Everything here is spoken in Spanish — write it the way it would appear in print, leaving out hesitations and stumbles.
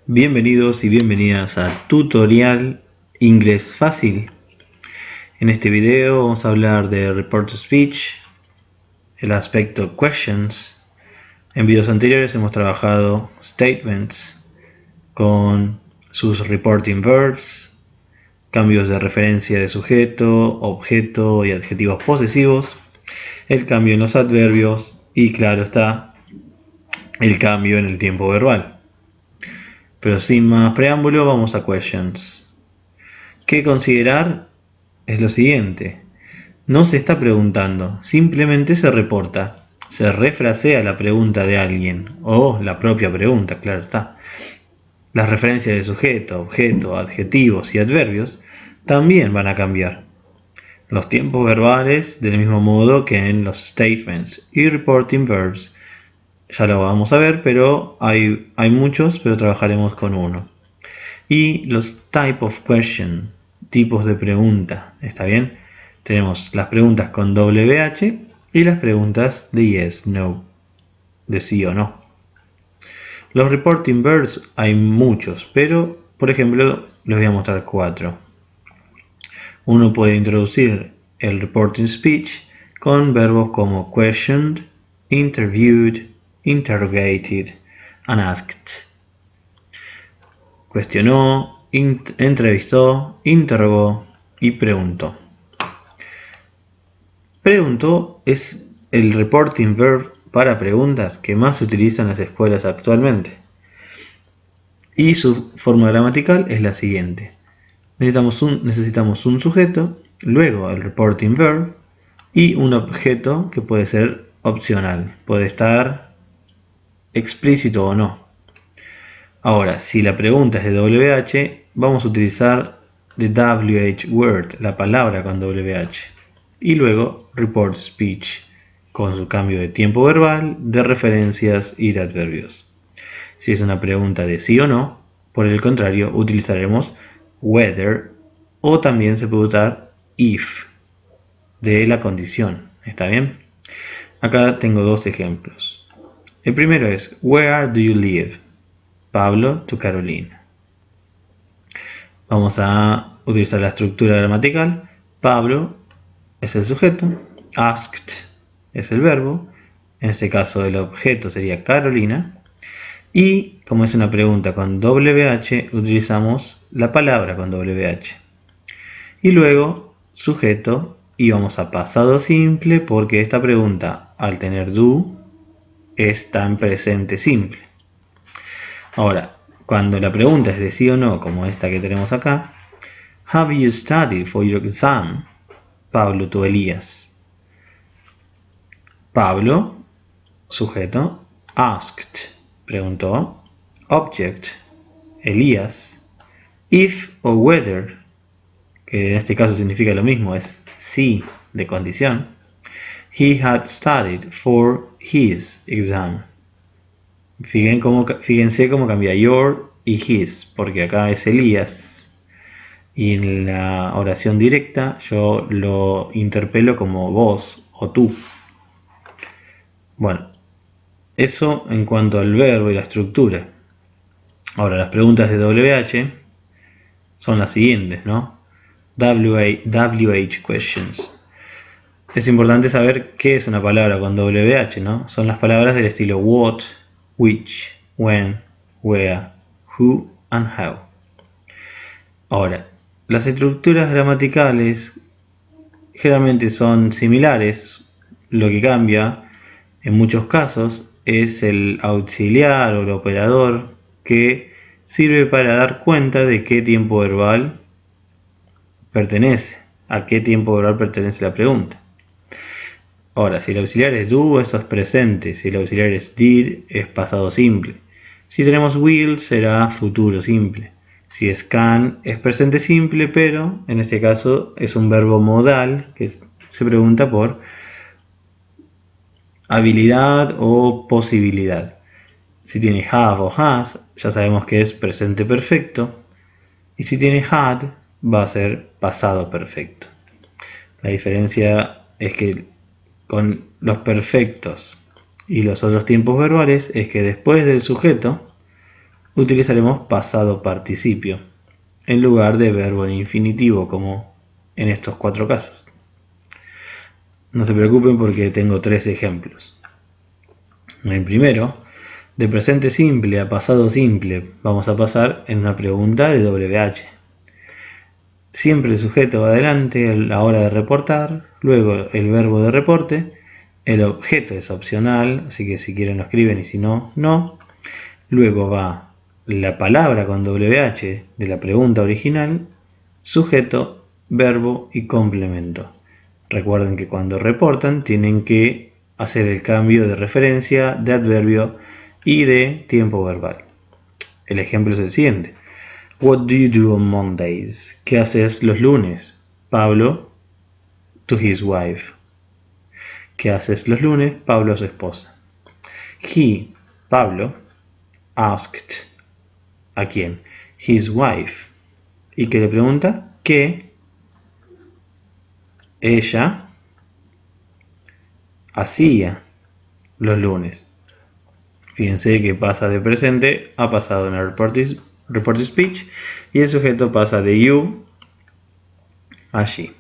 Bienvenidos y bienvenidas a Tutorial Inglés Fácil. En este video vamos a hablar de Report to Speech, el aspecto Questions. En videos anteriores hemos trabajado Statements con sus Reporting Verbs, cambios de referencia de sujeto, objeto y adjetivos posesivos, el cambio en los adverbios y, claro está, el cambio en el tiempo verbal. Pero sin más preámbulo, vamos a Questions. ¿Qué considerar? Es lo siguiente. No se está preguntando, simplemente se reporta. Se refrasea la pregunta de alguien, o la propia pregunta, claro está. Las referencias de sujeto, objeto, adjetivos y adverbios también van a cambiar. Los tiempos verbales, del mismo modo que en los statements y reporting verbs, ya lo vamos a ver, pero hay muchos, pero trabajaremos con uno. Y los type of question, tipos de pregunta, ¿está bien? Tenemos las preguntas con WH y las preguntas de yes, no, de sí o no. Los reporting verbs hay muchos, pero por ejemplo les voy a mostrar 4. Uno puede introducir el reporting speech con verbos como questioned, interviewed, interrogated and asked. Cuestionó, entrevistó, interrogó y preguntó. Preguntó es el reporting verb para preguntas que más se utiliza en las escuelas actualmente. Y su forma gramatical es la siguiente. Necesitamos un sujeto, luego el reporting verb y un objeto que puede ser opcional. Puede estar explícito o no. Ahora, si la pregunta es de WH, vamos a utilizar the WH word, la palabra con WH. Y luego report speech, con su cambio de tiempo verbal, de referencias y de adverbios. Si es una pregunta de sí o no, por el contrario, utilizaremos whether o también se puede usar if, de la condición. ¿Está bien? Acá tengo dos ejemplos. El primero es, where do you live? Pablo to Carolina. Vamos a utilizar la estructura gramatical. Pablo es el sujeto, asked es el verbo, en este caso el objeto sería Carolina, y como es una pregunta con WH, utilizamos la palabra con WH. Y luego sujeto, y vamos a pasado simple porque esta pregunta, al tener do, está en presente simple. Ahora, cuando la pregunta es de sí o no, como esta que tenemos acá, have you studied for your exam? Pablo to Elías. Pablo, sujeto, asked, preguntó, object, Elías, if o whether, que en este caso significa lo mismo, es sí de condición, he had studied for his exam. Fíjense cómo cambia your y his, porque acá es Elías. Y en la oración directa yo lo interpelo como vos o tú. Bueno, eso en cuanto al verbo y la estructura. Ahora, las preguntas de WH son las siguientes, ¿no? WH questions. Es importante saber qué es una palabra con WH, ¿no? Son las palabras del estilo what, which, when, where, who and how. Ahora, las estructuras gramaticales generalmente son similares. Lo que cambia en muchos casos es el auxiliar o el operador que sirve para dar cuenta de qué tiempo verbal pertenece, a qué tiempo verbal pertenece la pregunta. Ahora, si el auxiliar es do, eso es presente. Si el auxiliar es did, es pasado simple. Si tenemos will, será futuro simple. Si es can, es presente simple, pero en este caso es un verbo modal que se pregunta por habilidad o posibilidad. Si tiene have o has, ya sabemos que es presente perfecto. Y si tiene had, va a ser pasado perfecto. La diferencia es que con los perfectos y los otros tiempos verbales es que después del sujeto utilizaremos pasado participio en lugar de verbo en infinitivo, como en estos 4 casos. No se preocupen porque tengo 3 ejemplos. En el primero, de presente simple a pasado simple, vamos a pasar en una pregunta de WH. Siempre el sujeto va adelante a la hora de reportar, luego el verbo de reporte, el objeto es opcional, así que si quieren lo escriben y si no, no. Luego va la palabra con WH de la pregunta original, sujeto, verbo y complemento. Recuerden que cuando reportan tienen que hacer el cambio de referencia, de adverbio y de tiempo verbal. El ejemplo es el siguiente. What do you do on Mondays? ¿Qué haces los lunes? Pablo to his wife. ¿Qué haces los lunes? Pablo a su esposa. He, Pablo, asked. ¿A quién? His wife. ¿Y qué le pregunta? ¿Qué ella hacía los lunes? Fíjense que pasa de presente a pasado en el report speech y el sujeto pasa de you a she.